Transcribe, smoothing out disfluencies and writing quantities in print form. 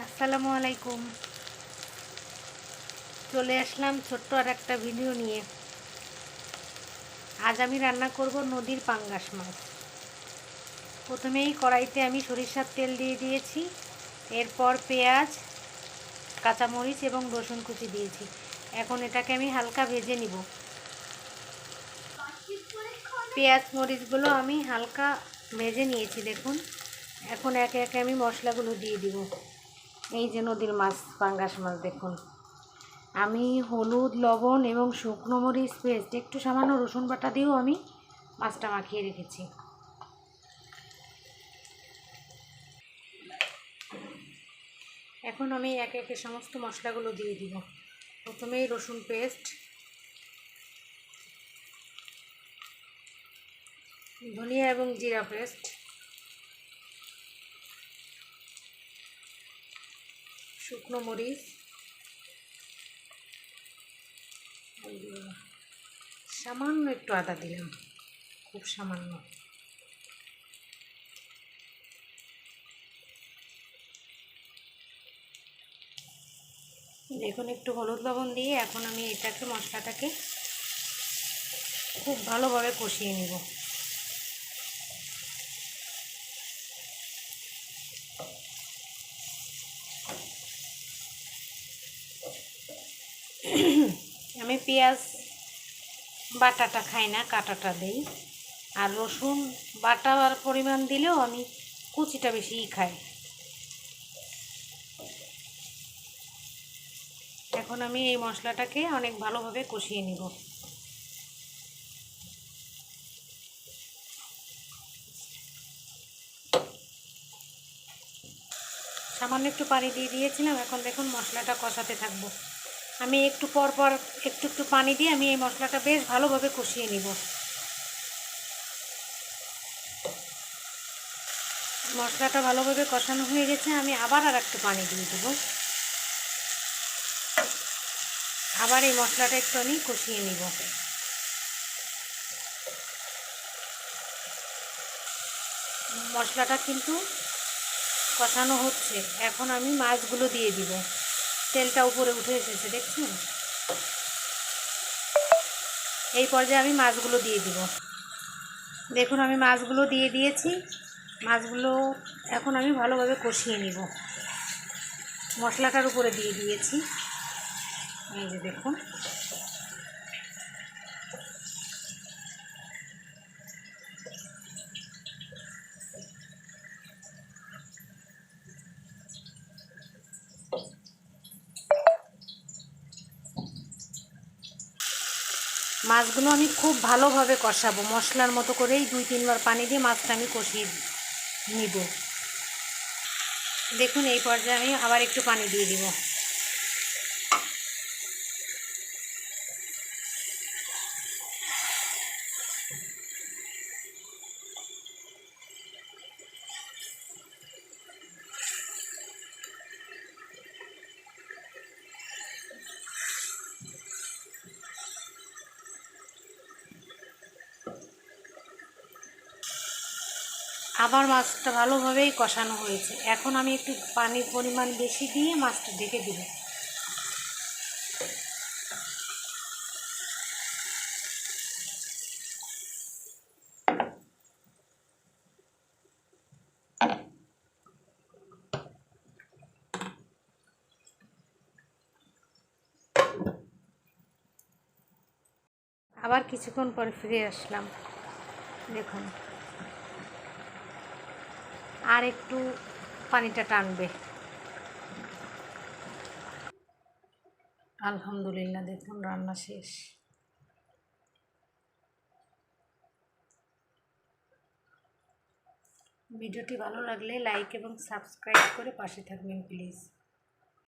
আসসালামু আলাইকুম। চলে আসলাম ছোট্ট আর একটা ভিডিও নিয়ে। আজ আমি রান্না করব নদীর পাঙ্গাস মাছ। প্রথমেই কড়াইতে আমি সরিষার তেল দিয়ে দিয়েছি, এরপর পেঁয়াজ, কাঁচামরিচ এবং রসুন কুচি দিয়েছি। এখন এটাকে আমি হালকা ভেজে নিব। পেঁয়াজ মরিচগুলো আমি হালকা ভেজে নিয়েছি দেখুন। এখন একে একে আমি মশলাগুলো দিয়ে দিব। এই যে নদীর মাছ, পাঙ্গাস মাছ দেখুন। আমি হলুদ, লবণ এবং শুকনো মরিচ পেস্ট, একটু সামান্য রসুন বাটা দিয়েও আমি মাছটা মাখিয়ে রেখেছি। এখন আমি একে একে সমস্ত মশলাগুলো দিয়ে দিব। প্রথমেই রসুন পেস্ট, ধনিয়া এবং জিরা পেস্ট, শুকনো মরিচ, সামান্য একটু আদা দিলাম, খুব সামান্য। দেখুন একটু হলুদ লবণ দিয়ে এখন আমি মশলাটাকে খুব ভালোভাবে কষিয়ে নেব। আমি পেঁয়াজ বাটাটা খাই না, কাটাটা দেই। আর রসুন বাটার পরিমাণ দিলেও আমি কুচিটা বেশিই খাই। এখন আমি এই মশলাটাকে অনেক ভালোভাবে কষিয়ে নিব। সামান্য একটু পানি দিয়ে দিয়েছিলাম। এখন দেখুন মশলাটা কষাতে থাকবো। আমি একটু পর পর একটু একটু পানি দিয়ে আমি এই মশলাটা বেশ ভালোভাবে কষিয়ে নিব। মশলাটা ভালোভাবে কষানো হয়ে গেছে, আমি আবার আর একটু পানি দিয়ে দেব। আবার এই মশলাটা একটু আমি কষিয়ে নিব। মশলাটা কিন্তু কষানো হচ্ছে। এখন আমি মাছগুলো দিয়ে দিব। তেলটা উপরে উঠে এসেছে দেখছেন। এই পর্যায়ে আমি মাছগুলো দিয়ে দিব। দেখুন আমি মাছগুলো দিয়ে দিয়েছি। মাছগুলো এখন আমি ভালোভাবে কষিয়ে নিব। মশলাটার উপরে দিয়ে দিয়েছি। এই যে দেখুন, মাছগুলো আমি খুব ভালোভাবে কষাবো। মশলার মতো করেই 2-3 বার পানি দিয়ে মাছটা আমি কষিয়ে নিব। দেখুন এই পর্যায়ে আমি আবার একটু পানি দিয়ে দিব। আবার মাছটা ভালোভাবেই কষানো হয়েছে। এখন আমি একটু পানির পরিমাণ বেশি দিয়ে মাছটা ঢেকে দিব। আবার কিছুক্ষণ পর ফিরে আসলাম। দেখুন আর একটু পানিটা টানবে। আলহামদুলিল্লাহ, দেখুন রান্না শেষ। ভিডিওটি ভালো লাগলে লাইক এবং সাবস্ক্রাইব করে পাশে থাকবেন প্লিজ।